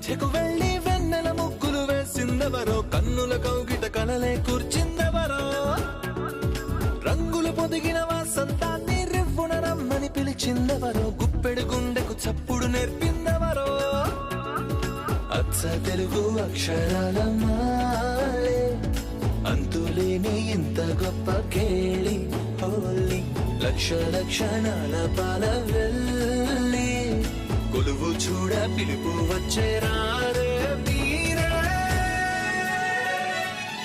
మధ్యకు వెళ్ళి వెన్నెల ముగ్గులు వేసిందెవరో, కన్నుల కౌగిట కలలే కూర్చిందెవరో, రంగులు పొదిగిన వాసంతాన్ని రివ్వున రమ్మని పిలిచిందెవరో, గుప్పెడు గుండెకు చప్పుడు నేర్పిందెవరో, అచ్చ తెలుగు అక్షరాల మాలే అంతులేని ఇంత గొప్ప కేళి హోలీ, లక్ష లక్షణాల పాల వెళ్ళి కొలువు చూడ పిలుపు వచ్చే రారే మీరే,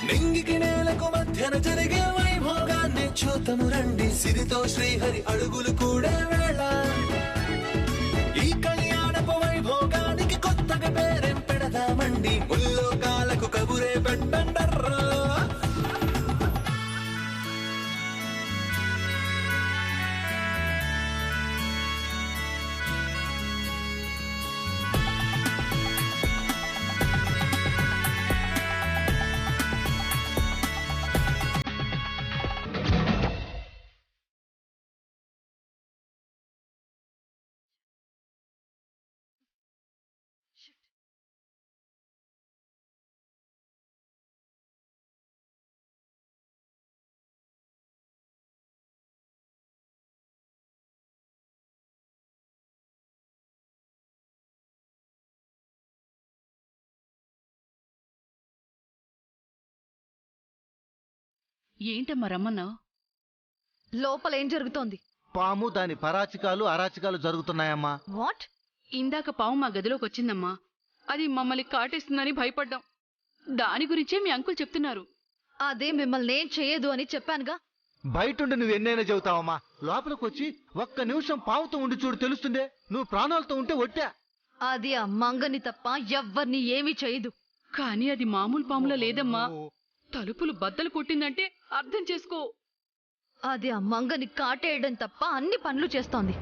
నింగికి నేలకు మధ్యన జరిగే వైభోగాన్ని చూతము రండి, సిరితో శ్రీహరి అడుగులు కూడా వేళ, ఈ కళ్యాణపు వైభోగానికి కొత్తగా పేరేం పెడదామండి, ముల్లోకాలకు కబురే పెట్టండర్రా. ఏంటమ్మా రమ్మన్నావు? లోపల ఏం జరుగుతోంది? పాము దాని పరాచికాలు అరాచికాలు జరుగుతున్నాయమ్మా. వాట్? ఇందాక పాము మా గదిలోకి వచ్చిందమ్మా. అది మమ్మల్ని కాటేస్తుందని భయపడ్డాం. దాని గురించే మీ అంకుల్ చెప్తున్నారు. అదే మిమ్మల్ని ఏం చెయ్యదు అని చెప్పానుగా. బయటుండి నువ్వు ఎన్నైనా చెబుతావమ్మా, లోపలికి వచ్చి ఒక్క నిమిషం పావుతో ఉండి చూడు, తెలుస్తుందే. నువ్వు ప్రాణాలతో ఉంటే ఒట్టా. అది ఆ మంగని తప్ప ఎవ్వరిని ఏమీ చేయదు. కానీ అది మామూలు పాములా లేదమ్మా. తలుపులు బద్దలు కొట్టిందంటే అర్థం చేసుకో. అది ఆ మంగని కాటేయడం తప్ప అన్ని పనులు చేస్తోంది.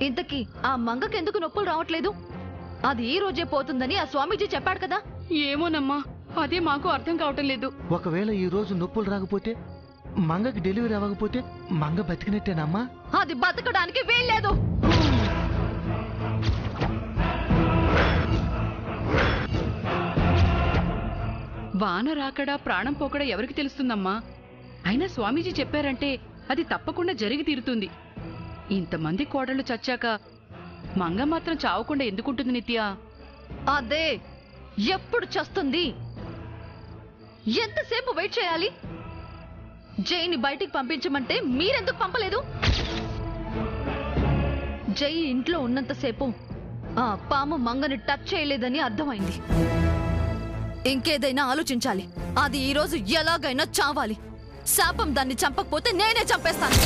ఇంతకీ ఆ మంగకెందుకు నొప్పులు రావట్లేదు? అది ఈ రోజే పోతుందని ఆ స్వామీజీ చెప్పాడు కదా. ఏమోనమ్మా, అదే మాకు అర్థం కావటం లేదు. ఒకవేళ ఈ రోజు నొప్పులు రాకపోతే, మంగకి డెలివరీ అవ్వకపోతే మంగ బతికినట్టేనమ్మా. అది బతకడానికి వీల్లేదు. వాన రాకడా ప్రాణం పోకడా ఎవరికి తెలుస్తుందమ్మా? అయినా స్వామీజీ చెప్పారంటే అది తప్పకుండా జరిగి తీరుతుంది. ఇంతమంది కోడళ్లు చచ్చాక మంగ మాత్రం చావకుండా ఎందుకుంటుంది నిత్య? అదే ఎప్పుడు చస్తుంది? ఎంతసేపు వెయిట్ చేయాలి? జైని బయటికి పంపించమంటే మీరెందుకు పంపలేదు? జై ఇంట్లో ఉన్నంతసేపు ఆ పాము మంగని టచ్ చేయలేదని అర్థమైంది. ఇంకేదైనా ఆలోచించాలి. అది ఈరోజు ఎలాగైనా చావాలి. శాపం దాన్ని చంపకపోతే నేనే చంపేస్తాను.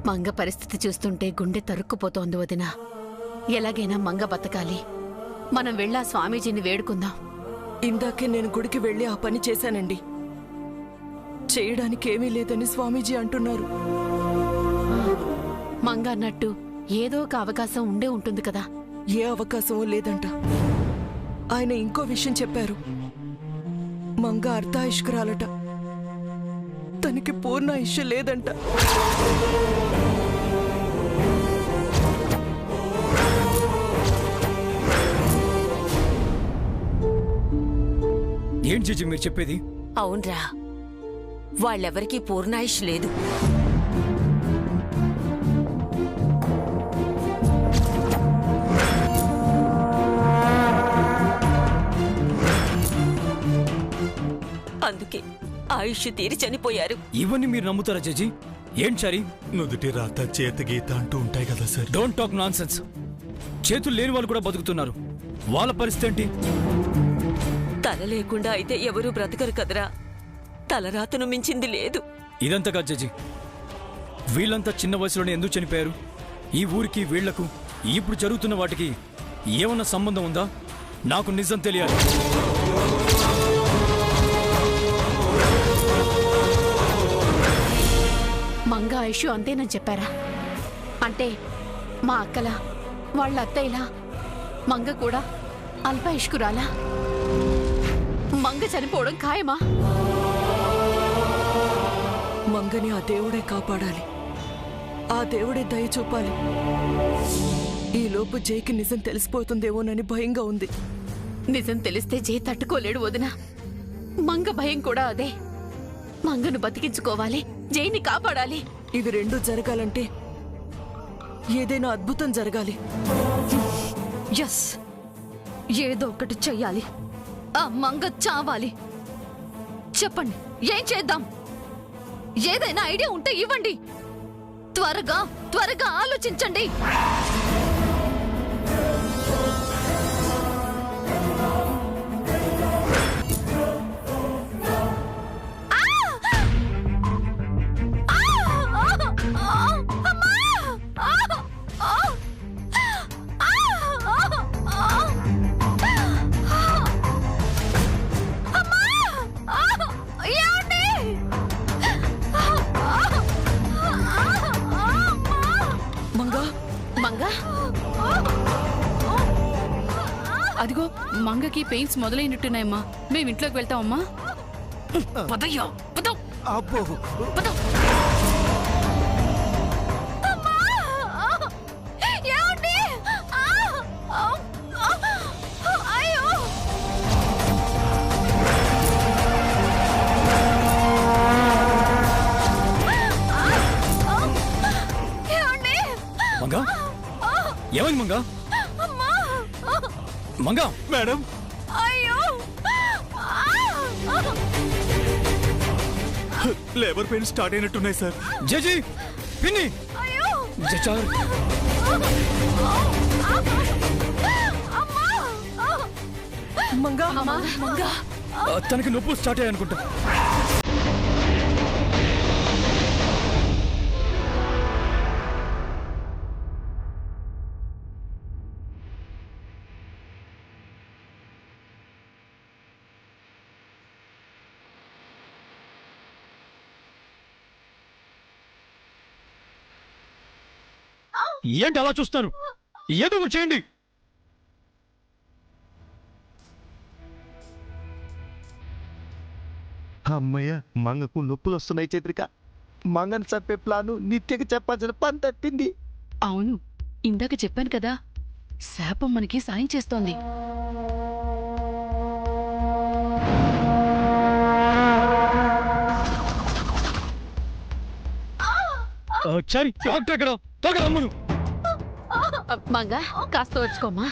మంగ పరిస్థితి చూస్తుంటే గుండె తరుక్కుపోతోంది వదినా. ఎలాగైనా మంగ బతకాలి. మనం వెళ్ళా స్వామీజీని వేడుకుందాం. ఇందాకే నేను గుడికి వెళ్ళి ఆ పని చేశానండి. చేయడానికి ఏమీ లేదని స్వామీజీ అంటున్నారు. మంగ అన్నట్టు ఏదో ఒక అవకాశం ఉండే ఉంటుంది కదా. ఏ అవకాశమూ లేదంట. ఆయన ఇంకో విషయం చెప్పారు. మంగ అర్ధాయుష్కురాలట. తనకి పూర్ణాయుష్య లేదంట. ఏం చేసి మీరు చెప్పేది? అవునరా, వాళ్ళెవరికీ పూర్ణాయుష్ లేదు. అందుకే ఆయుష్ తీరి చనిపోయారు. ఇవన్నీ మీరు నమ్ముతారా జడ్జి? ఏం చారి? నుదుటి రాత చేత గీత అంటూ ఉంటాయి కదా sir. Don't talk non sense. చేతులు లేని వాళ్ళు కూడా బతుకుతున్నారు. వాళ్ళ పరిస్థితి ఏంటి? తల లేకుండా అయితే ఎవరూ బ్రతకరు కదరా. తలరాతను మించింది లేదు. ఇదంతా కాదు జడ్జి. వీళ్ళంతా చిన్న వయసులోనే ఎందుకు చనిపోయారు? ఈ ఊరికి వీళ్లకు ఇప్పుడు జరుగుతున్న వాటికి ఏమన్నా సంబంధం ఉందా? నాకు నిజం తెలియాలి. మంగ ఆయుష్ అంతేనని చెప్పారా? అంటే మా అక్కలా వాళ్ళ అత్తయ్యలా మంగ కూడా అల్పాయుష్కురాలా? మంగ చనిపోవడం ఖాయమా? మంగని ఆ దేవుడే కాపాడాలి. ఆ దేవుడే దయ చూపాలి. ఈలోపు జైకి నిజం తెలిసిపోతుందేమోనని భయంగా ఉంది. నిజం తెలిస్తే జై తట్టుకోలేడు వదిన. మంగ భయం కూడా అదే. మంగను బతికించుకోవాలి, జైని కాపాడాలి. ఇది రెండూ జరగాలంటే ఏదైనా అద్భుతం జరగాలి. ఎస్, ఏదో ఒకటి చెయ్యాలి. ఆ మంగ చావాలి. చెప్పండి, ఏం చేద్దాం? ఏదైనా ఐడియా ఉంటే ఇవ్వండి. త్వరగా త్వరగా ఆలోచించండి. మంగ, అదిగో మంగకి పెయిన్స్ మొదలైనట్టున్నాయమ్మా. మేము ఇంట్లోకి వెళ్తామమ్మా. పదయ్యా, పద. అబ్బో, పద. మంగా, ఏమైంది Manga? Manga madam, labour pain start అయినట్టున్నాయి సార్. జేజీ, పిన్ని, జచార్. మంగా, మంగ, తనకి నొప్పులు స్టార్ట్ అయ్యాయి అనుకుంటా. ఏంటి అలా చూస్తారు? ఏదో ఒకటి చేయండి. అమ్మయ్య, మంగకు నొప్పులు వస్తున్నాయి. చంద్రిక, మంగని చంపే ప్లాను నిత్యకి చెప్పాల్సిన పని తప్పింది. అవును, ఇందాక చెప్పాను కదా, శాపం మనకి సాయం చేస్తోంది. సరే, డాక్టర్ ఎక్కడ? త్వరగా రమ్మను. మంగ, కాస్త వచ్చుకోమా.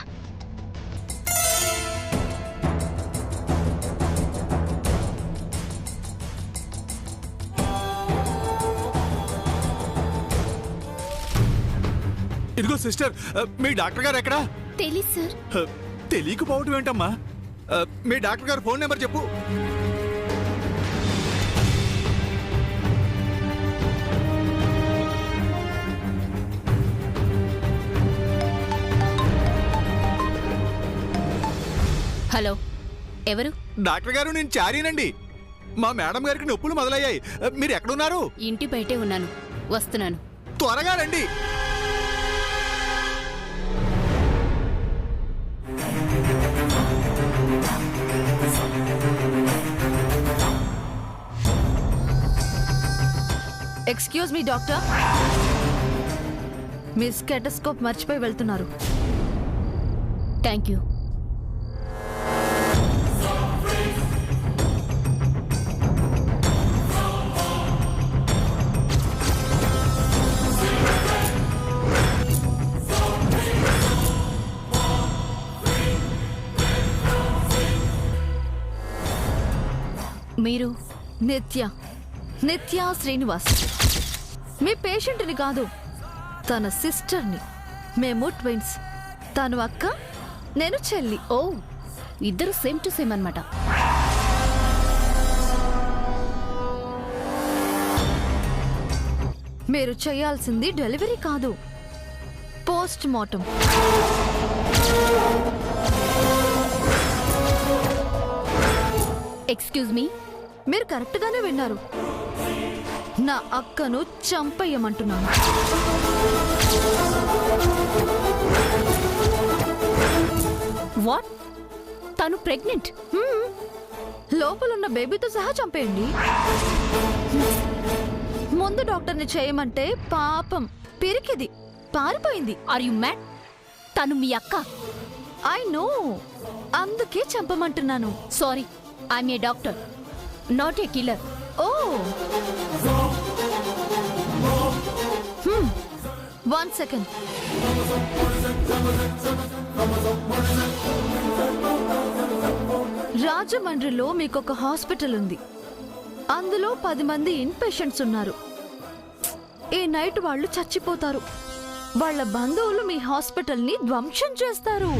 ఇదిగో సిస్టర్, మీ డాక్టర్ గారు ఎక్కడా? తెలీదు సార్. తెలియకపోవటం ఏంటమ్మా? మీ డాక్టర్ గారు ఫోన్ నెంబర్ చెప్పు. హలో, ఎవరు? డాక్టర్ గారు, నేను చారీనండి. మా మేడం గారికి నొప్పులు మొదలయ్యాయి. మీరు ఎక్కడున్నారు? ఇంటి బయటే ఉన్నాను, వస్తున్నాను. త్వరగా రండి. ఎక్స్క్యూజ్ మీ డాక్టర్, మీ స్టెటస్కోప్ మర్చిపోయి వెళ్తున్నారు. Thank you. మీరు? నిత్య శ్రీనివాస్. మీ పేషెంట్ని కాదు, తన సిస్టర్ని. మేము ట్విన్స్. తను అక్క, నేను చెల్లి. ఓ, ఇద్దరు సేమ్ టు సేమ్ అన్నమాట. మీరు చేయాల్సింది డెలివరీ కాదు, పోస్ట్ మార్టం. ఎక్స్క్యూజ్ మీ, మీరు కరెక్ట్గానే విన్నారు. నా అక్కను చంపేయమంటున్నాను. వాట్? తను ప్రెగ్నెంట్? లోపలున్న బేబీతో సహా చంపేయండి. ముందు డాక్టర్ని చేయమంటే పాపం పిరికిది పారిపోయింది. Are you mad? తను మీ అక్క. ఐ నో, అందుకే చంపమంటున్నాను. Sorry, I'm a doctor, not a killer. Oh 1 second. రాజమండ్రిలో మీకొక హాస్పిటల్ ఉంది. అందులో 10 మంది ఇన్పేషెంట్స్ ఉన్నారు. ఈ నైట్ వాళ్ళు చచ్చిపోతారు. వాళ్ళ బంధువులు మీ హాస్పిటల్ ని ధ్వంసం చేస్తారు.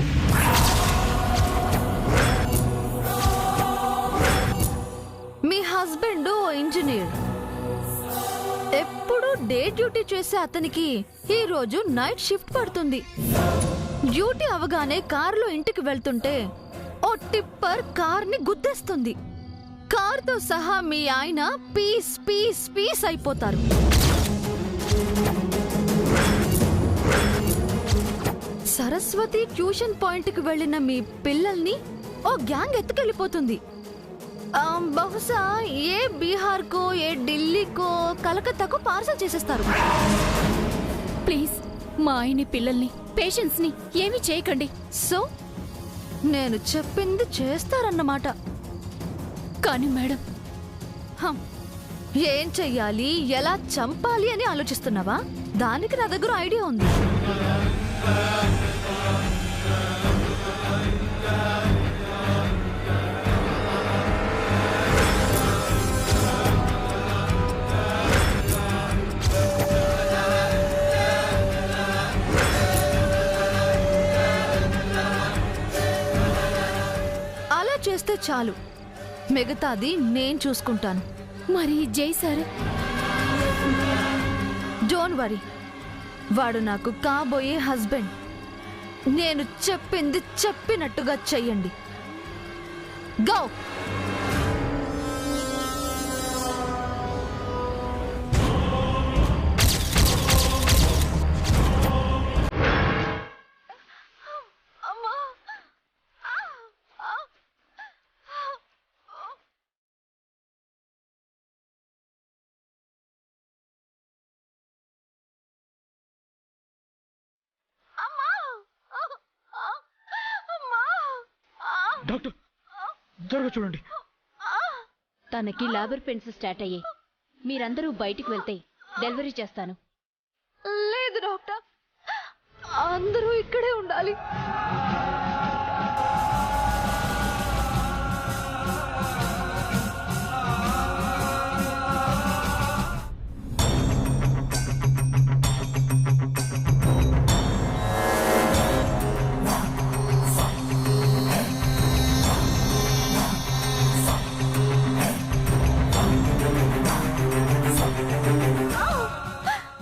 మీ హస్బెండ్ ఓ ఇంజనీర్. ఎప్పుడు డే డ్యూటీ చేసే అతనికి ఈ రోజు నైట్ షిఫ్ట్ పడుతుంది. డ్యూటీ అవగానే కారులో ఇంటికి వెళ్తుంటే ఓ టిప్పర్ కార్ని గుద్దేస్తుంది. కార్తో సహా మీ ఆయన పీస్ పీస్ పీస్ అయిపోతారు. సరస్వతి ట్యూషన్ పాయింట్కి వెళ్ళిన మీ పిల్లల్ని ఓ గ్యాంగ్ ఎత్తుకెళ్ళిపోతుంది. బహుశా ఏ బీహార్కో, ఏ ఢిల్లీకో, కలకత్తాకో పార్సల్ చేసేస్తారు. ప్లీజ్ మా ఆయన్ని, పిల్లల్ని, పేషెంట్స్ ని ఏమీ చేయకండి. సో నేను చెప్పింది చేస్తారన్నమాట. కానీ మేడం, హం, ఏం చెయ్యాలి, ఎలా చంపాలి అని ఆలోచిస్తున్నావా? దానికి నా దగ్గర ఐడియా ఉంది. అలా చేస్తే చాలు, మిగతాది నేను చూసుకుంటాను. మరి జై సార్? డోంట్ వరీ, వాడు నాకు కాబోయే హస్బెండ్. నేను చెప్పింది చెప్పినట్టుగా చెయ్యండి. గో. డాక్టర్, త్వరగా చూడండి. తనకి లేబర్ పెయిన్స్ స్టార్ట్ అయ్యాయి. మీరందరూ బయటికి వెళ్తే డెలివరీ చేస్తాను. లేదు డాక్టర్, అందరూ ఇక్కడే ఉండాలి.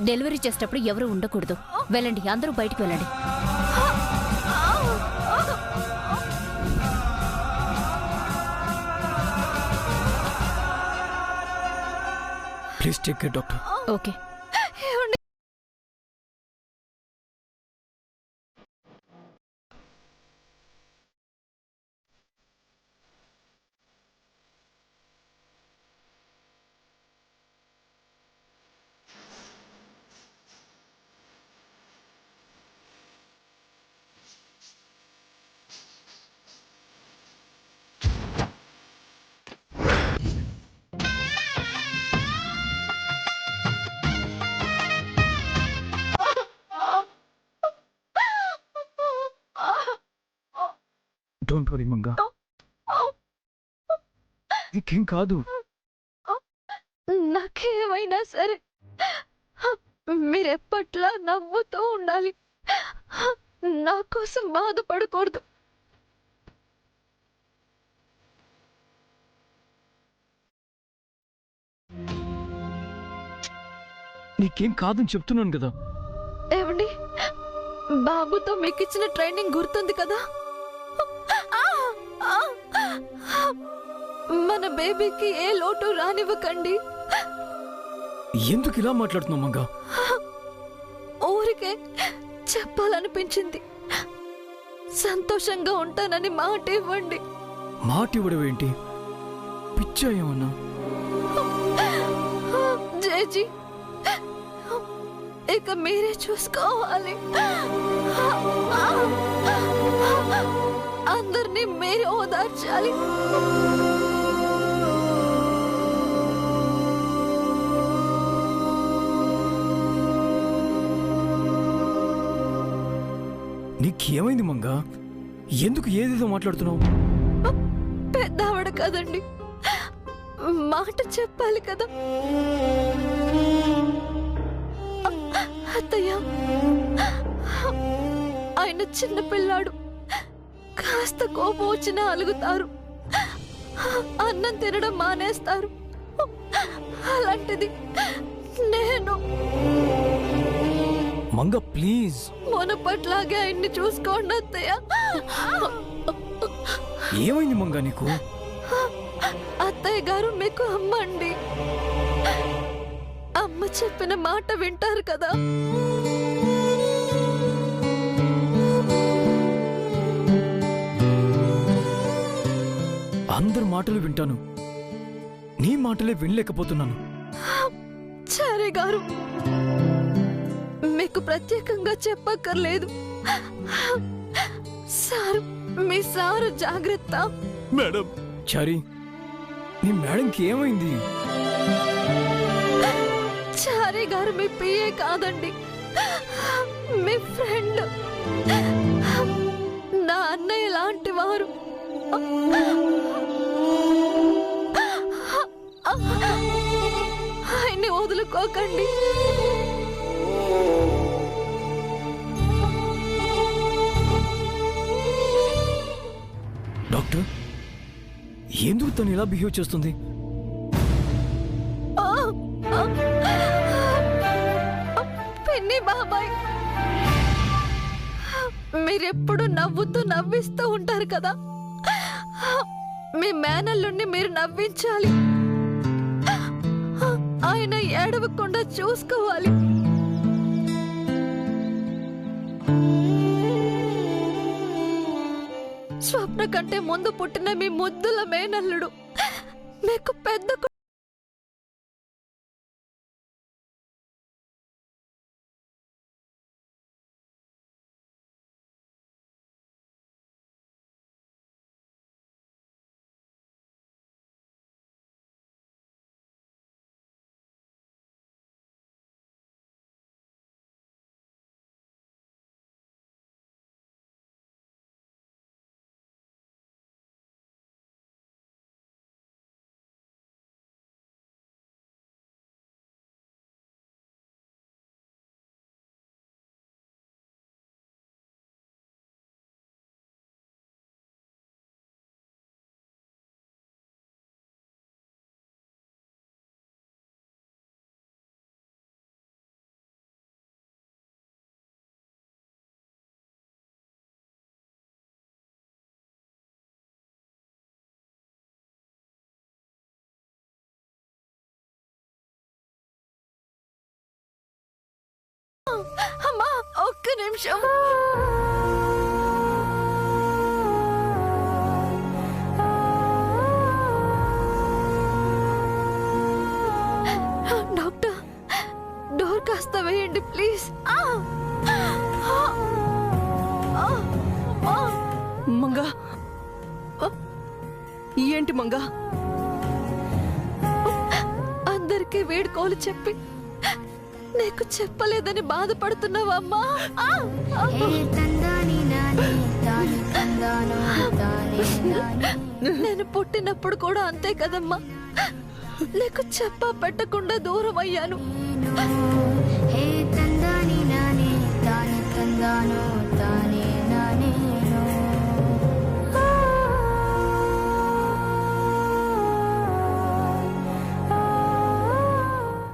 డెలివరీ చేసేటప్పుడు ఎవరు ఉండకూడదు. వెళ్ళండి, అందరూ బయటికి వెళ్ళండి. Please take care doctor. Okay. Don't worry Manga, నీకేం కాదు. నాకేమైనా సరే మీరెప్పట్లా నవ్వుతూ ఉండాలి. నా కోసం బాధపడకూడదు. నీకేం కాదని చెప్తున్నాను కదా. ఏమండి, బాబుతో మీకు ఇచ్చిన ట్రైనింగ్ గుర్తుంది కదా? మన బేబీకి ఏ లోటు రానివ్వకండి. ఎందుకు ఇలా మాట్లాడుతున్నావు మంగా? ఊరికే చెప్పాలనిపించింది. సంతోషంగా ఉంటానని మాట ఇవ్వండి. మాట ఇవ్వడం ఏంటి? పిచ్చా ఏమన్నా? జేజీ, ఇక మీరే చూసుకోవాలి. అందరినీ మీరే ఓదార్చాలి. నీకేమైంది మంగా? ఎందుకు ఏదేదో మాట్లాడుతున్నావు? పెద్దవాడు కదండి, మాట చెప్పాలి కదా. అత్తయ్య, ఆయన చిన్న పిల్లాడు, కాస్త కోపం వచ్చినా అలుగుతారు, అన్నం తినడం మానేస్తారు. అలాంటిది నేను మంగా ప్లీజ్. మొనపట్లాగే ఆయన్ని చూసుకోండి అత్తయ్య. ఏమైంది మంగా నీకు? అత్తయ్య గారు మీకు అమ్మ అండి. అమ్మ చెప్పిన మాట వింటారు కదా. అందరి మాటలు వింటాను, నీ మాటలే వినలేకపోతున్నాను. సరే గారు, మీకు ప్రత్యేకంగా చెప్పక్కర్లేదు. సారు, మీ సారు జాగ్రత్త. మేడం, చారి, నీ మేడంకి ఏమైంది? చారి గారు మీ పిఏ కాదండి, మీ ఫ్రెండ్, నా అన్నయ్య లాంటి వారు. ఆయన్ని వదులుకోకండి. డాక్టర్, ఎందుకు తను ఇలా బిహేవ్ చేస్తుంది? పిన్ని బాబాయ్, మీరెప్పుడు నవ్వుతూ నవ్విస్తూ ఉంటారు కదా. మీ మేనల్లుండి మీరు నవ్వించాలి. ఆయన ఏడవకుండా చూసుకోవాలి. స్వప్న కంటే ముందు పుట్టిన మీ ముద్దుల మేనల్లుడు మీకు పెద్ద అమ్మా, ఒక్క నిమిషం. డాక్టర్, డోర్ కాస్త వేయండి ప్లీజ్. మంగా, ఏంటి మంగా? అందరికీ వేడుకోలు చెప్పి నీకు చెప్పలేదని బాధపడుతున్నావమ్మా. నేను పుట్టినప్పుడు కూడా అంతే కదమ్మా, నీకు చెప్పా పెట్టకుండా దూరం అయ్యాను. హే తందాని నానే తాని తందానో తాని